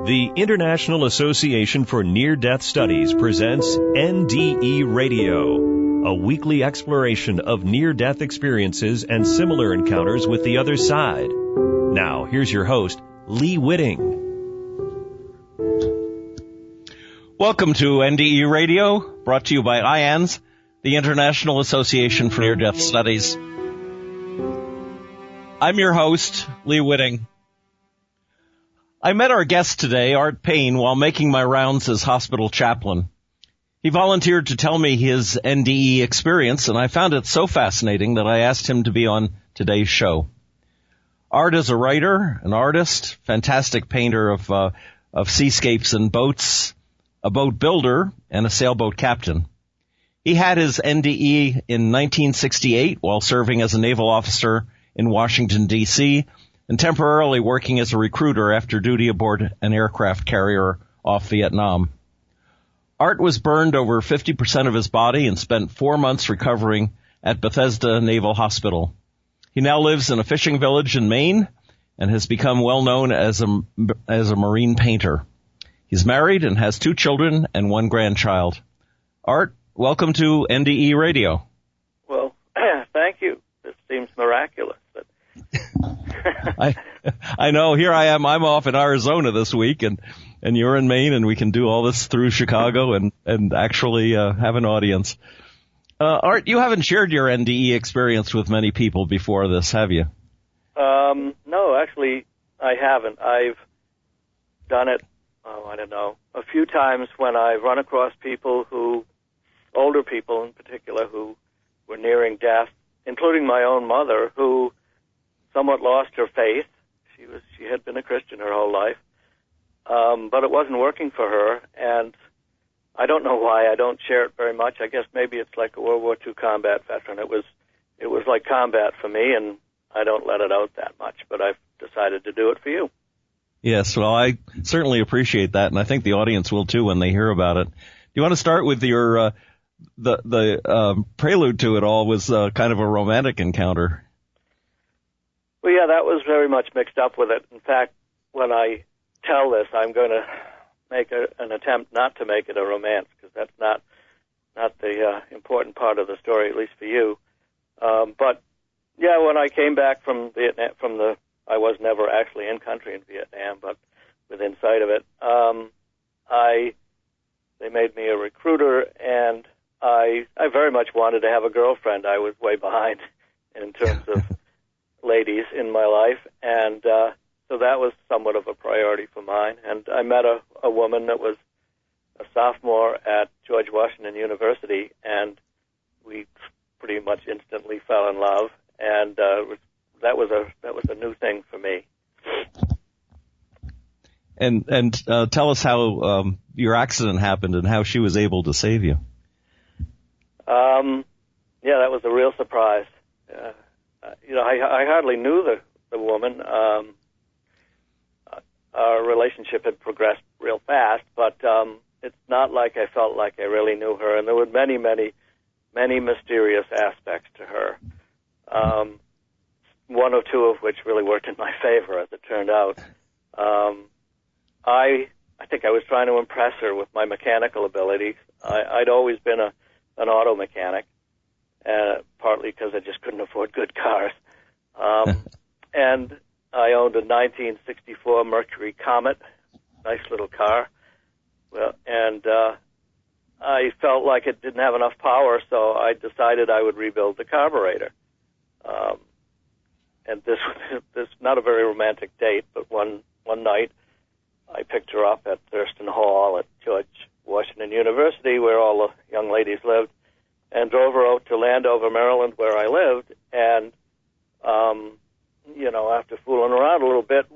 The International Association for Near-Death Studies presents NDE Radio, a weekly exploration of near-death experiences and similar encounters with the other side. Now, here's your host, Lee Witting. Welcome to NDE Radio, brought to you by IANS, the International Association for Near-Death Studies. I'm your host, Lee Witting. I met our guest today, Art Payne, while making my rounds as hospital chaplain. He volunteered to tell me his NDE experience, and I found it so fascinating that I asked him to be on today's show. Art is a writer, an artist, fantastic painter of seascapes and boats, a boat builder, and a sailboat captain. He had his NDE in 1968 while serving as a naval officer in Washington, D.C., and temporarily working as a recruiter after duty aboard an aircraft carrier off Vietnam. Art was burned over 50% of his body and spent 4 months recovering at Bethesda Naval Hospital. He now lives in a fishing village in Maine and has become well known as a marine painter. He's married and has 2 children and 1 grandchild. Art, welcome to NDE Radio. Well, thank you. This seems miraculous. I know. Here I am. I'm off in Arizona this week, and you're in Maine, and we can do all this through Chicago and actually have an audience. Art, you haven't shared your NDE experience with many people before this, have you? No, actually, I haven't. I've done it, a few times when I've run across people older people in particular, who were nearing death, including my own mother, who somewhat lost her faith. She had been a Christian her whole life, but it wasn't working for her, and I don't know why I don't share it very much. I guess maybe it's like a World War II combat veteran. It was like combat for me, and I don't let it out that much, but I've decided to do it for you. Yes, well, I certainly appreciate that, and I think the audience will too when they hear about it. Do you want to start with your the prelude to it all was kind of a romantic encounter? Well, yeah, that was very much mixed up with it. In fact, when I tell this, I'm going to make an attempt not to make it a romance, because that's not the important part of the story, at least for you. But yeah, when I came back from Vietnam, I was never actually in country in Vietnam, but within sight of it, they made me a recruiter, and I very much wanted to have a girlfriend. I was way behind in terms of ladies in my life, and so that was somewhat of a priority for mine. And I met a woman that was a sophomore at George Washington University, and we pretty much instantly fell in love, and that was a new thing for me. And tell us how your accident happened and how she was able to save you. Yeah, that was a real surprise. I hardly knew the woman. Our relationship had progressed real fast, but it's not like I felt like I really knew her, and there were many, many, many mysterious aspects to her. 1 or 2 of which really worked in my favor, as it turned out. I think I was trying to impress her with my mechanical abilities. I'd always been an auto mechanic, partly because I just couldn't afford good cars. And I owned a 1964 Mercury Comet, nice little car. Well, and I felt like it didn't have enough power, so I decided I would rebuild the carburetor. And this not a very romantic date, but one night I picked her up at Thurston Hall at George Washington University, where all the young ladies lived, and drove her out to Landover, Maryland, where I lived. And after fooling around a little bit,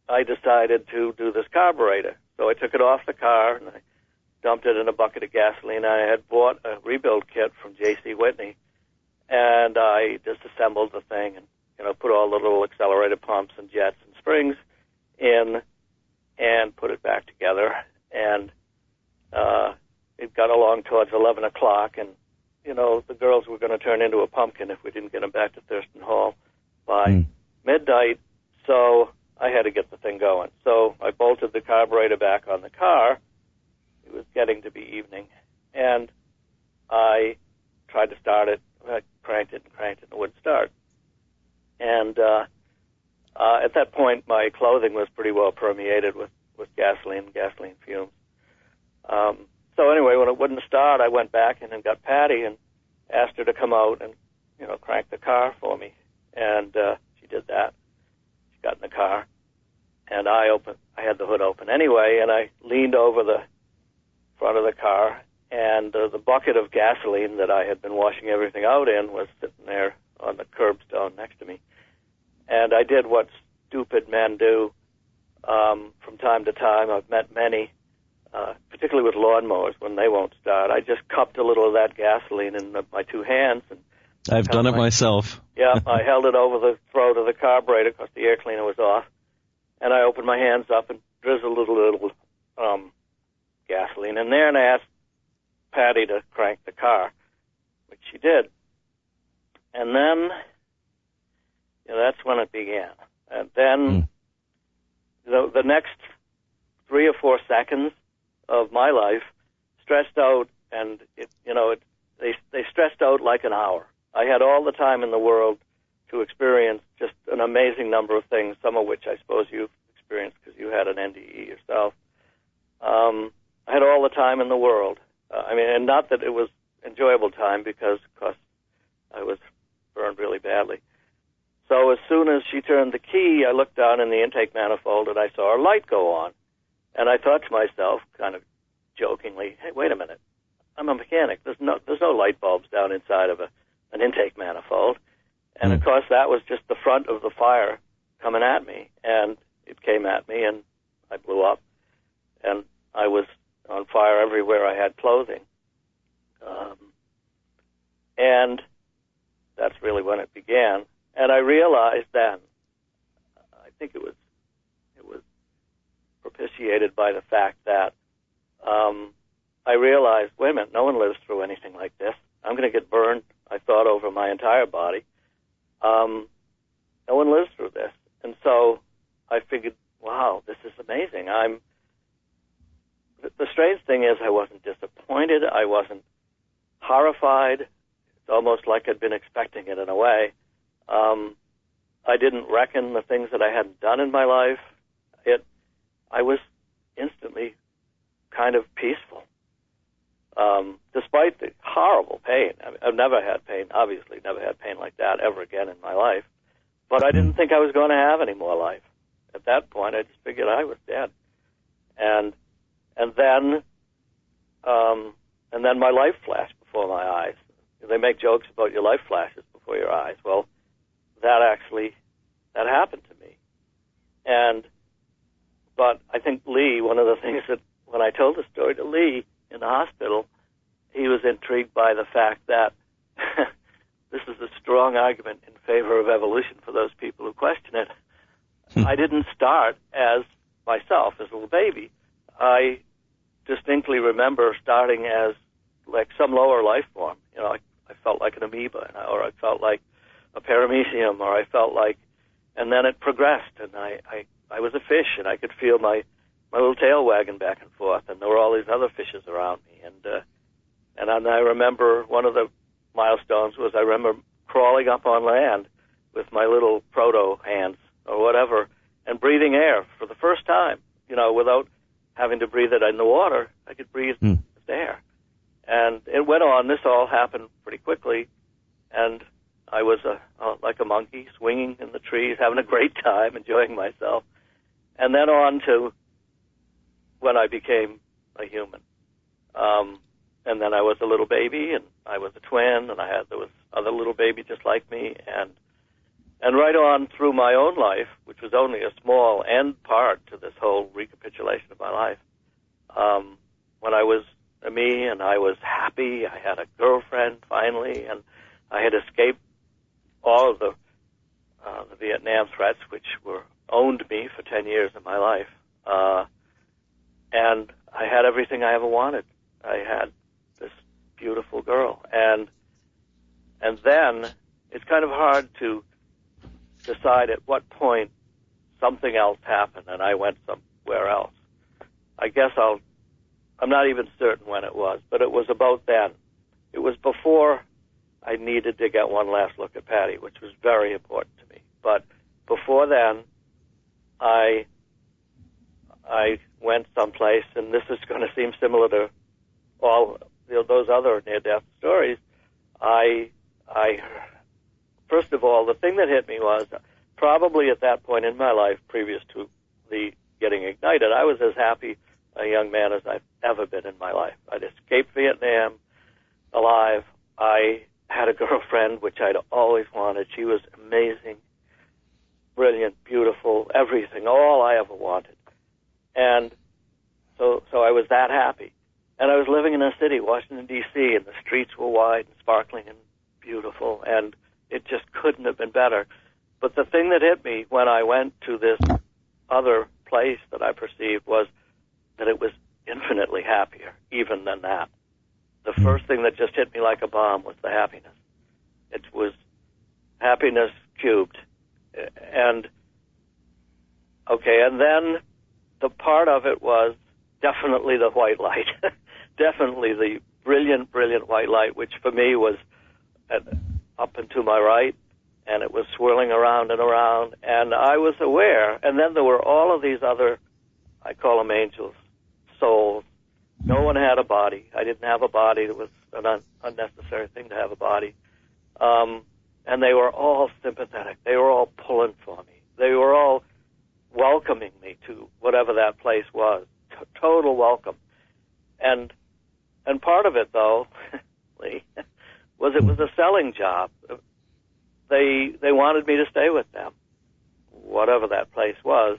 I decided to do this carburetor. So I took it off the car and I dumped it in a bucket of gasoline. I had bought a rebuild kit from J.C. Whitney, and I disassembled the thing and put all the little accelerator pumps and jets and springs in and put it back together. And it got along towards 11 o'clock, and the girls were going to turn into a pumpkin if we didn't get them back to Thurston Hall by midnight. So I had to get the thing going. So I bolted the carburetor back on the car. It was getting to be evening, and I tried to start it. I cranked it, and it wouldn't start. And at that point, my clothing was pretty well permeated with gasoline fumes. So anyway, when it wouldn't start, I went back in and got Patty and asked her to come out and, crank the car for me. And she did that. She got in the car, and I had the hood open anyway, and I leaned over the front of the car, and the bucket of gasoline that I had been washing everything out in was sitting there on the curbstone next to me. And I did what stupid men do from time to time. I've met many, particularly with lawnmowers when they won't start. I just cupped a little of that gasoline in my two hands. And I've done it myself. Yeah, I held it over the throat of the carburetor because the air cleaner was off. And I opened my hands up and drizzled a little gasoline in there, and I asked Patty to crank the car, which she did. And then, that's when it began. And then the next 3 or 4 seconds of my life stretched out, and they stretched out like an hour. I had all the time in the world to experience just an amazing number of things, some of which I suppose you've experienced because you had an NDE yourself. I had all the time in the world. And not that it was enjoyable time because I was burned really badly. So as soon as she turned the key, I looked down in the intake manifold and I saw a light go on. And I thought to myself, kind of jokingly, hey, wait a minute. I'm a mechanic. There's no light bulbs down inside of an intake manifold. And of course, that was just the front of the fire coming at me. And it came at me and I blew up. And I was on fire everywhere I had clothing. And that's really when it began. And I realized then, I think it was propitiated by the fact that I realized, wait a minute, no one lives through anything like this. I'm going to get burned, I thought, over my entire body. No one lives through this. And so I figured, wow, this is amazing. The strange thing is I wasn't disappointed. I wasn't horrified. It's almost like I'd been expecting it in a way. I didn't reckon the things that I hadn't done in my life. I was instantly kind of peaceful, despite the horrible pain. I've never had pain, obviously, never had pain like that ever again in my life. But I didn't think I was going to have any more life. At that point, I just figured I was dead. And then my life flashed before my eyes. They make jokes about your life flashes before your eyes. Well, that happened to me. But I think Lee, one of the things that when I told the story to Lee in the hospital, he was intrigued by the fact that this is a strong argument in favor of evolution for those people who question it. I didn't start as myself, as a little baby. I distinctly remember starting as like some lower life form. I felt like an amoeba, or I felt like a paramecium, or I felt like, and then it progressed, and I was a fish, and I could feel my little tail wagging back and forth, and there were all these other fishes around me, and I remember one of the milestones was I remember crawling up on land with my little proto hands or whatever, and breathing air for the first time, without having to breathe it in the water. I could breathe air. And it went on. This all happened pretty quickly, and I was like a monkey swinging in the trees, having a great time, enjoying myself. And then on to when I became a human. And then I was a little baby, and I was a twin, and there was other little baby just like me, and right on through my own life, which was only a small end part to this whole recapitulation of my life. When I was me and I was happy, I had a girlfriend finally, and I had escaped all of the Vietnam threats, which owned me for 10 years of my life. And I had everything I ever wanted. I had this beautiful girl. And then it's kind of hard to decide at what point something else happened and I went somewhere else. I guess I'm not even certain when it was, but it was about then. It was before I needed to get one last look at Patty, which was very important to me. But before then, I went someplace, and this is going to seem similar to all those other near-death stories. I first of all, the thing that hit me was probably at that point in my life, previous to the getting ignited, I was as happy a young man as I've ever been in my life. I'd escaped Vietnam alive. I had a girlfriend, which I'd always wanted. She was amazing, brilliant, beautiful, everything, all I ever wanted. And so I was that happy. And I was living in a city, Washington, D.C., and the streets were wide and sparkling and beautiful, and it just couldn't have been better. But the thing that hit me when I went to this other place that I perceived was that it was infinitely happier even than that. The first thing that just hit me like a bomb was the happiness. It was happiness cubed. And then the part of it was definitely the white light. Definitely the brilliant, brilliant white light, which for me was up and to my right, and it was swirling around and around, and I was aware. And then there were all of these other, I call them angels, souls. No one had a body. I didn't have a body. It was an unnecessary thing to have a body. And they were all sympathetic. They were all pulling for me. They were all welcoming me to whatever that place was. Total welcome. And part of it, though, Lee, was it was a selling job. They wanted me to stay with them, whatever that place was.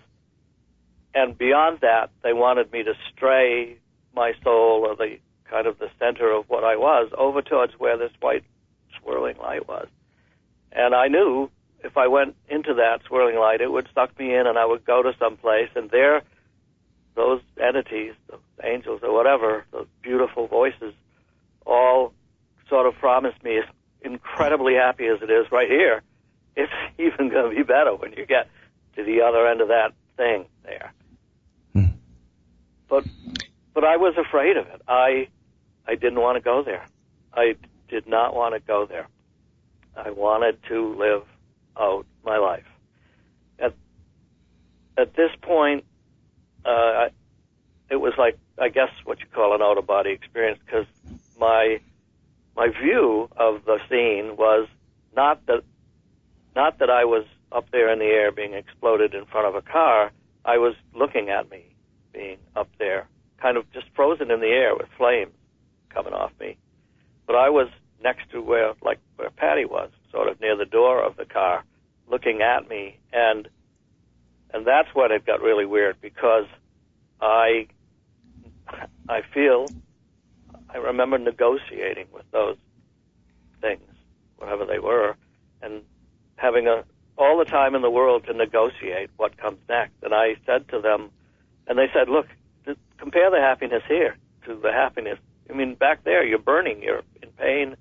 And beyond that, they wanted me to stray my soul, or the kind of the center of what I was, over towards where this white swirling light was. And I knew if I went into that swirling light, it would suck me in, and I would go to some place, and there, those entities, those angels or whatever, those beautiful voices, all sort of promised me, as incredibly happy as it is right here, it's even going to be better when you get to the other end of that thing there. But I was afraid of it. I didn't want to go there. I did not want to go there. I wanted to live out my life. At this point, it was like, I guess, what you call an out-of-body experience, because my view of the scene was not that I was up there in the air being exploded in front of a car. I was looking at me being up there, kind of just frozen in the air with flames coming off me. But I was next to where Patty was, sort of near the door of the car, looking at me, and that's when it got really weird, because I remember negotiating with those things, whatever they were, and having all the time in the world to negotiate what comes next. And I said to them, and they said, look, compare the happiness here to the happiness. I mean, back there, you're burning, you're in pain.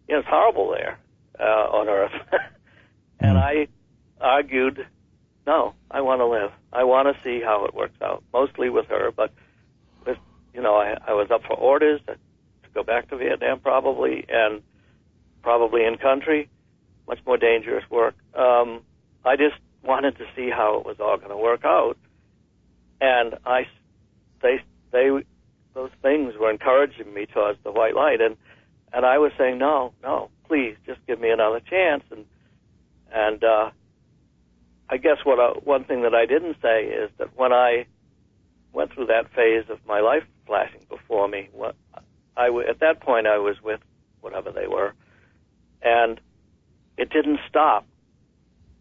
You know, it's horrible there on Earth. And I argued, no, I want to live. I want to see how it works out, mostly with her. But, I was up for orders to go back to Vietnam probably, and probably in country, much more dangerous work. I just wanted to see how it was all going to work out. And those things were encouraging me towards the white light, and I was saying, no, please, just give me another chance. And I guess one thing that I didn't say is that when I went through that phase of my life flashing before me, at that point I was with whatever they were, and it didn't stop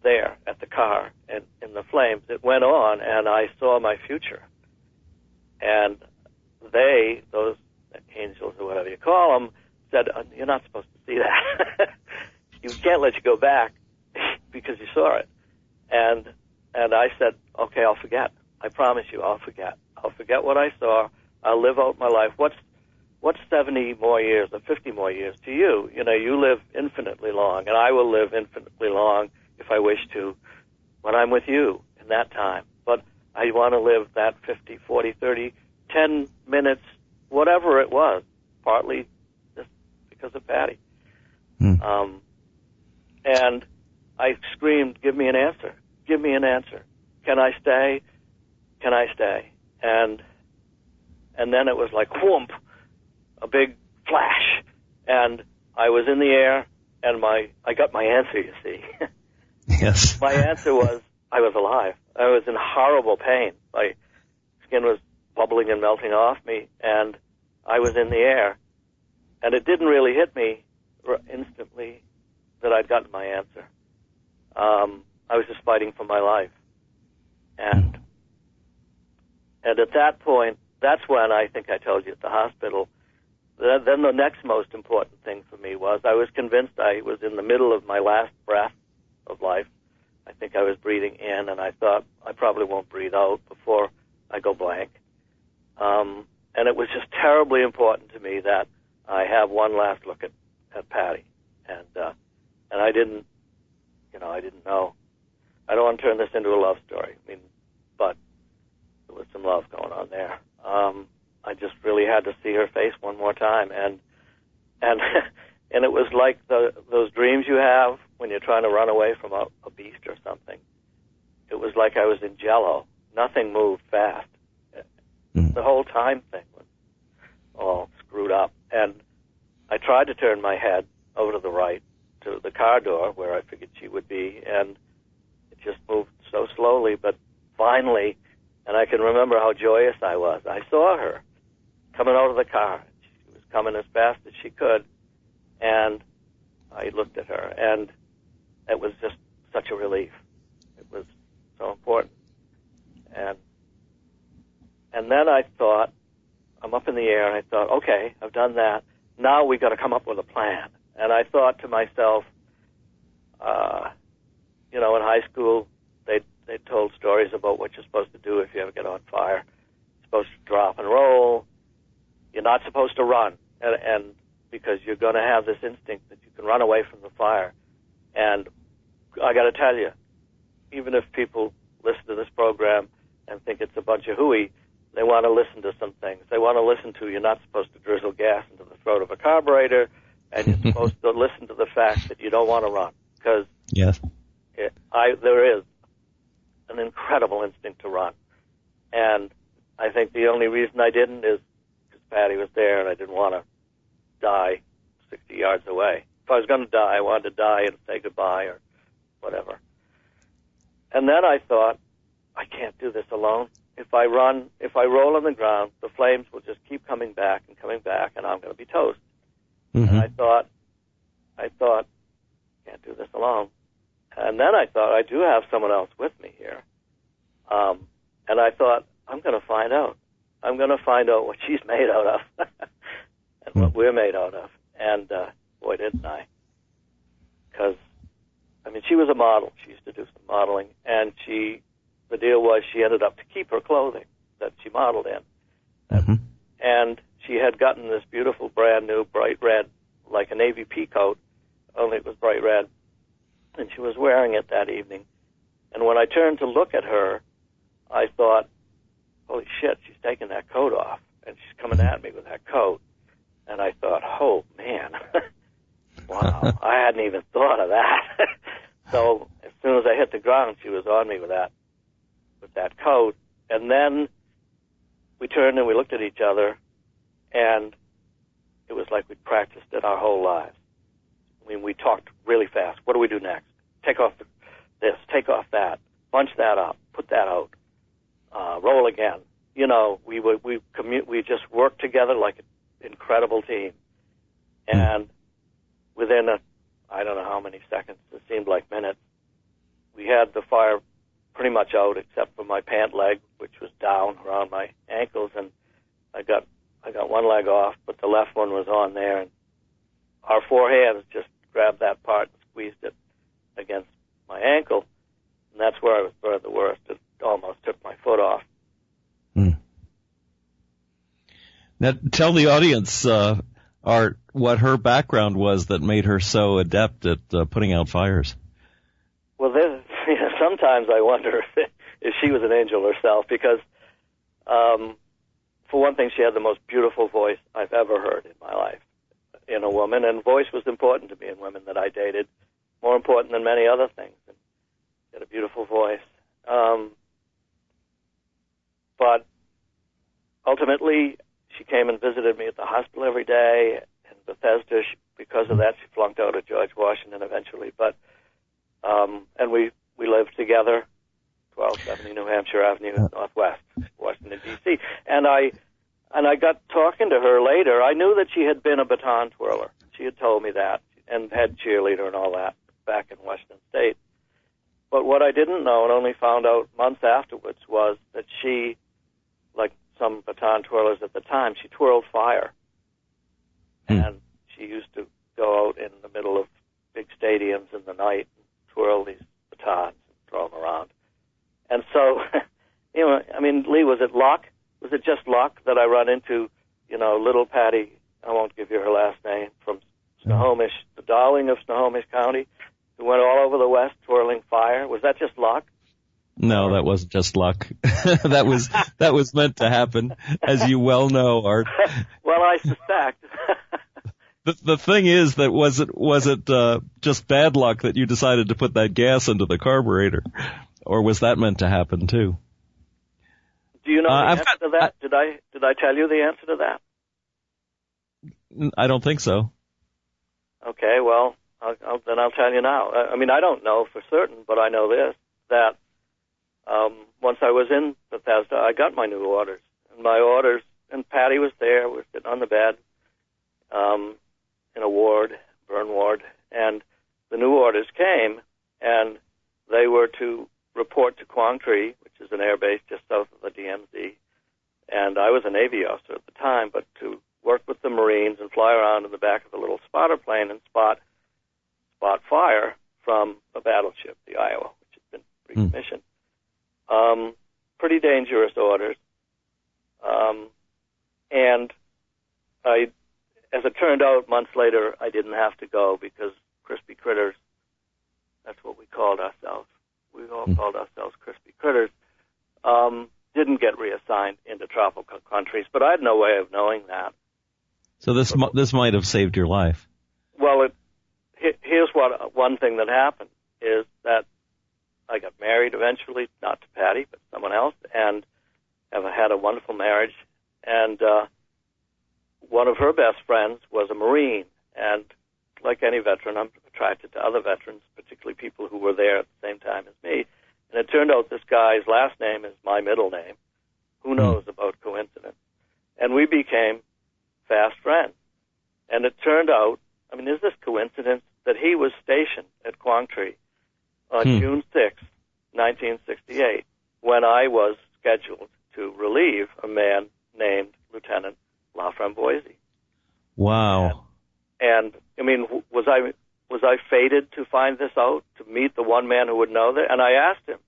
there at the car and in the flames. It went on, and I saw my future. And those angels or whatever you call them, said, you're not supposed to see that. You can't let you go back because you saw it. And I said, okay, I'll forget. I promise you, I'll forget. I'll forget what I saw. I'll live out my life. What's 70 more years or 50 more years to you? You live infinitely long, and I will live infinitely long if I wish to when I'm with you. And that time. But I want to live that 50, 40, 30, 10 minutes, whatever it was, partly just because of Patty. And I screamed, give me an answer. Give me an answer. Can I stay? Can I stay? And then it was like, whoomp, a big flash. And I was in the air, and I got my answer, you see. Yes. My answer was, I was alive. I was in horrible pain. My skin was bubbling and melting off me, and I was in the air. And it didn't really hit me instantly that I'd gotten my answer. I was just fighting for my life. And at that point, that's when I think I told you at the hospital. Then the next most important thing for me was I was convinced I was in the middle of my last breath of life. I think I was breathing in, and I thought I probably won't breathe out before I go blank. And it was just terribly important to me that I have one last look at Patty. And I didn't know. I don't want to turn this into a love story. I mean, but there was some love going on there. I just really had to see her face one more time, and it was like those dreams you have when you're trying to run away from a beast or something. It was like I was in Jell-O. Nothing moved fast. The whole time thing was all screwed up, and I tried to turn my head over to the right to the car door where I figured she would be, and it just moved so slowly, but finally, and I can remember how joyous I was. I saw her coming out of the car. She was coming as fast as she could, and I looked at her, and it was just such a relief. It was so important. And then I thought, I'm up in the air, and I thought, okay, I've done that. Now we got to come up with a plan. And I thought to myself, in high school, they told stories about what you're supposed to do if you ever get on fire. You're supposed to drop and roll. You're not supposed to run, and because you're going to have this instinct that you can run away from the fire. And I got to tell you, even if people listen to this program and think it's a bunch of hooey, they want to listen to some things. They want to listen to you're not supposed to drizzle gas into the throat of a carburetor, and you're supposed to listen to the fact that you don't want to run, because yes, there is an incredible instinct to run. And I think the only reason I didn't is because Patty was there, and I didn't want to die 60 yards away. If I was going to die, I wanted to die and say goodbye or whatever. And then I thought, I can't do this alone. If I roll on the ground, the flames will just keep coming back, and I'm going to be toast. Mm-hmm. And I thought, can't do this alone. And then I thought, I do have someone else with me here. And I thought, I'm going to find out. I'm going to find out what she's made out of and what we're made out of. And boy, didn't I. Because, she was a model. She used to do some modeling. And the deal was she ended up to keep her clothing that she modeled in. Mm-hmm. And she had gotten this beautiful, brand new, bright red, like a navy pea coat, only it was bright red. And she was wearing it that evening. And when I turned to look at her, I thought, holy shit, she's taking that coat off. And she's coming at me with that coat. And I thought, oh, man, wow, I hadn't even thought of that. So as soon as I hit the ground, she was on me with that coat. And then we turned and we looked at each other, and it was like we'd practiced it our whole lives. We talked really fast. What do we do next? Take off this, take off that, bunch that up, put that out, roll again. We just worked together like an incredible team. And within I don't know how many seconds, it seemed like minutes, we had the fire pretty much out except for my pant leg, which was down around my ankles, and I got one leg off, but the left one was on there, and our four hands just grabbed that part and squeezed it against my ankle, and that's where I was burned the worst. It almost took my foot off. Now, tell the audience, Art, what her background was that made her so adept at putting out fires. Well, sometimes I wonder if she was an angel herself because, for one thing, she had the most beautiful voice I've ever heard in my life in a woman, and voice was important to me in women that I dated, more important than many other things. And she had a beautiful voice. But ultimately, she came and visited me at the hospital every day in Bethesda. Because of that, she flunked out of George Washington eventually. But and we lived together, 1270 New Hampshire Avenue, Northwest, Washington, D.C. And I got talking to her later. I knew that she had been a baton twirler. She had told me that, and had cheerleader and all that back in Washington State. But what I didn't know, and only found out months afterwards, was that she, like some baton twirlers at the time, she twirled fire. And she used to go out in the middle of big stadiums in the night and twirl these batons and throw them around. And so, I mean, Lee, was it luck? Was it just luck that I run into, little Patty, I won't give you her last name, from Snohomish, the darling of Snohomish County, who went all over the West twirling fire? Was that just luck? No, that wasn't just luck. that was meant to happen, as you well know, Art. Well, I suspect. The thing is that was it just bad luck that you decided to put that gas into the carburetor, or was that meant to happen too? Do you know the answer to that? Did I tell you the answer to that? I don't think so. Okay, well, I'll tell you now. I mean, I don't know for certain, but I know this, that once I was in Bethesda, I got my new orders. And Patty was there. We were sitting on the bed in a burn ward, and the new orders came, and they were to report to Quang Tri, which is an air base just south of the DMZ. And I was a Navy officer at the time, but to work with the Marines and fly around in the back of a little spotter plane and spot fire from a battleship, the Iowa, which had been recommissioned. Pretty dangerous orders. And as it turned out, months later, I didn't have to go because crispy critters, that's what we called ourselves. We all called ourselves crispy critters, didn't get reassigned into tropical countries, but I had no way of knowing that. So this might have saved your life. Well, here's one thing that happened is that I got married eventually, not to Patty, but someone else, and have had a wonderful marriage. And one of her best friends was a Marine, and like any veteran, I'm attracted to other veterans, particularly people who were there at the same time as me. And it turned out this guy's last name is my middle name. Who knows about coincidence? And we became fast friends. And it turned out, I mean, is this coincidence, that he was stationed at Quang Tri on June 6, 1968, when I was scheduled to relieve a man named Lieutenant Laframboise. Wow. And I mean, was I fated to find this out, to meet the one man who would know that? And I asked him,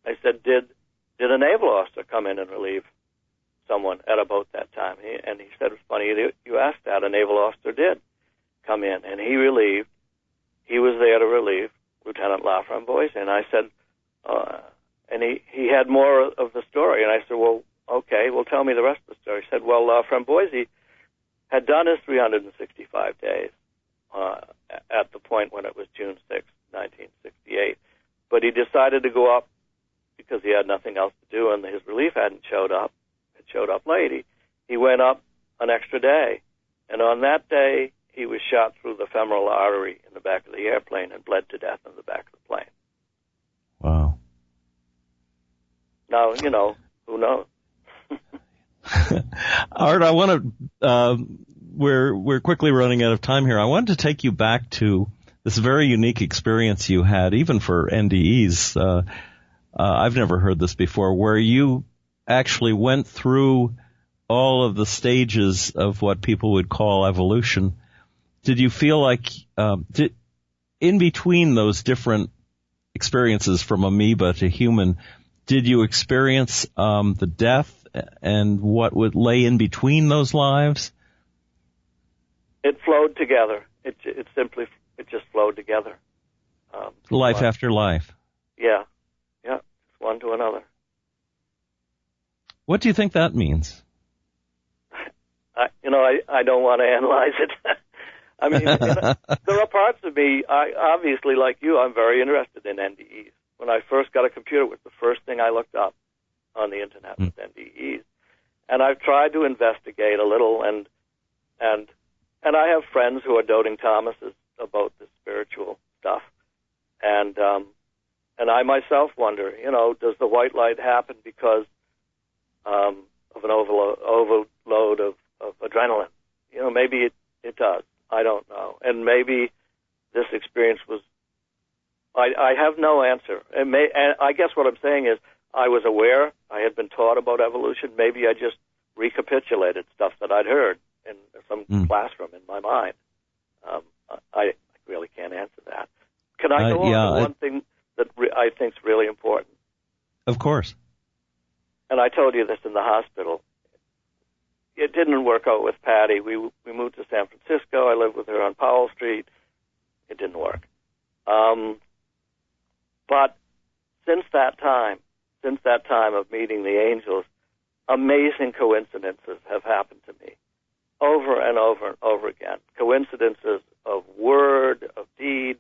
I said, did a naval officer come in and relieve someone at a boat that time? And he said, it's funny you asked that. A naval officer did come in, and he relieved. He was there to relieve Lieutenant Laframboise. And I said, and he had more of the story. And I said, well, okay, well, tell me the rest of the story. He said, well, Laframboise had done his 365 days at the point when it was June 6, 1968. But he decided to go up because he had nothing else to do, and his relief hadn't showed up. It showed up late. He went up an extra day, and on that day, he was shot through the femoral artery in the back of the airplane and bled to death in the back of the plane. Wow. Now, who knows? Art, I want to, we're quickly running out of time here. I wanted to take you back to this very unique experience you had, even for NDEs. I've never heard this before, where you actually went through all of the stages of what people would call evolution. Did you feel like, in between those different experiences from amoeba to human, did you experience the death and what would lay in between those lives? It flowed together. It just flowed together. Life after life. Yeah, one to another. What do you think that means? I don't want to analyze it. I mean, there are parts of me, obviously, like you, I'm very interested in NDEs. When I first got a computer, it was the first thing I looked up on the Internet was NDEs. And I've tried to investigate a little, and I have friends who are doting Thomases about this spiritual stuff. And I myself wonder, does the white light happen because of an overload of adrenaline? Maybe it does. I don't know. And maybe this experience was, I have no answer. And I guess what I'm saying is I was aware, I had been taught about evolution. Maybe I just recapitulated stuff that I'd heard in some classroom in my mind. I really can't answer that. Can I go on to one thing that I think is really important? Of course. And I told you this in the hospital. It didn't work out with Patty. We moved to San Francisco. I lived with her on Powell Street. It didn't work. But since that time of meeting the angels, amazing coincidences have happened to me over and over and over again. Coincidences of word, of deed,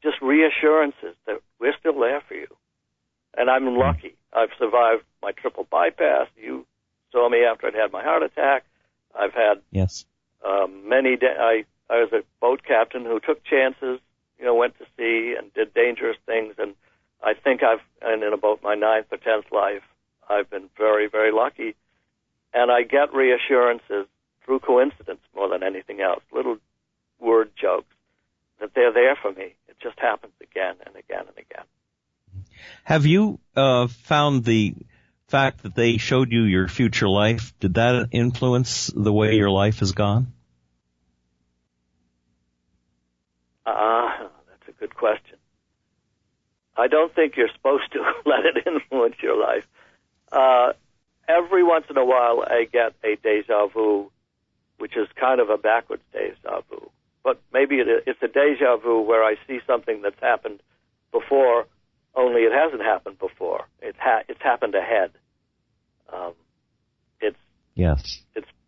just reassurances that we're still there for you. And I'm lucky. I've survived my triple bypass. You saw me after I'd had my heart attack. I've had many I was a boat captain who took chances, went to sea and did dangerous things. And I think and in about my 9th or 10th life, I've been very, very lucky. And I get reassurances through coincidence more than anything else, little word jokes, that they're there for me. It just happens again and again and again. Have you found the fact that they showed you your future life, did that influence the way your life has gone? That's a good question. I don't think you're supposed to let it influence your life. Every once in a while I get a deja vu, which is kind of a backwards deja vu. But maybe it's a deja vu where I see something that's happened before, only it hasn't happened before. It's happened ahead.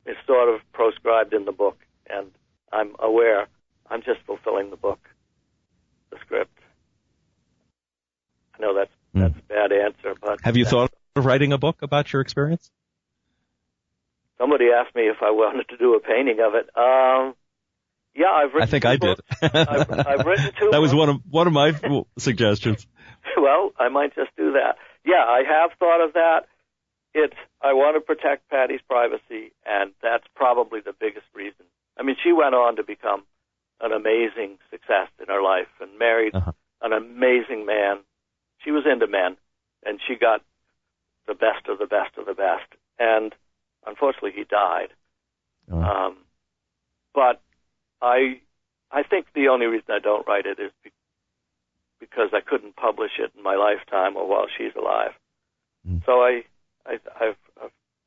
It's sort of proscribed in the book, and I'm aware I'm just fulfilling the book, the script. I know that's a bad answer, but have you thought of writing a book about your experience? Somebody asked me if I wanted to do a painting of it. Yeah, I've written. I think I did. I've written 2 That books. was one of my suggestions. Well, I might just do that. Yeah, I have thought of that. I want to protect Patty's privacy, and that's probably the biggest reason. I mean, she went on to become an amazing success in her life and married an amazing man. She was into men, and she got the best of the best of the best. And unfortunately, he died. But I think the only reason I don't write it is because I couldn't publish it in my lifetime or while she's alive. So I've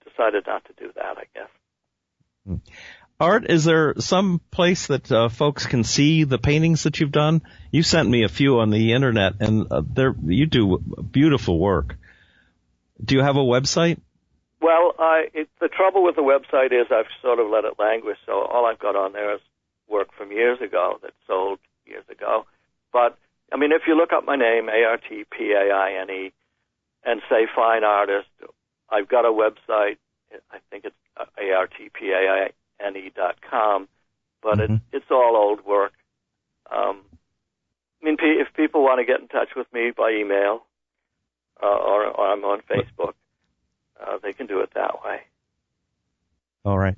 decided not to do that, I guess. Art, is there some place that folks can see the paintings that you've done? You sent me a few on the internet, and you do beautiful work. Do you have a website? Well, the trouble with the website is I've sort of let it languish, so all I've got on there is work from years ago that sold years ago. But, I mean, if you look up my name, ARTPAINE, and say fine artist, I've got a website. I think it's ARTPAINE.com, but it's all old work. I mean, if people want to get in touch with me by email or I'm on Facebook, they can do it that way. All right.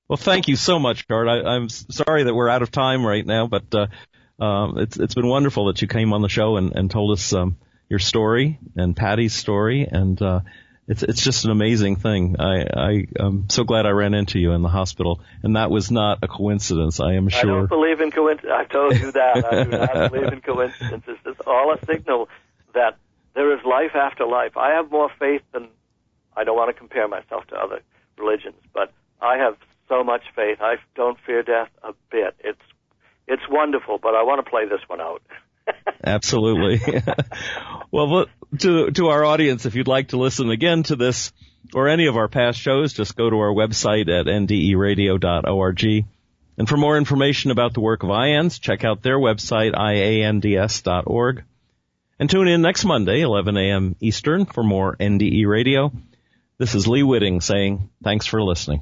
Well, thank you so much, Art. I'm sorry that we're out of time right now, but it's been wonderful that you came on the show and told us your story and Patty's story, and it's just an amazing thing. I'm so glad I ran into you in the hospital, and that was not a coincidence, I am sure. I don't believe in coincidence. I've told you that. I do not believe in coincidences. It's all a signal that there is life after life. I have more faith than, I don't want to compare myself to other religions, but I have so much faith. I don't fear death a bit. It's wonderful, but I want to play this one out. Absolutely. Well, to our audience, if you'd like to listen again to this or any of our past shows, just go to our website at nderadio.org. And for more information about the work of IANDS, check out their website, iands.org. And tune in next Monday, 11 a.m. Eastern, for more NDE Radio. This is Lee Witting saying thanks for listening.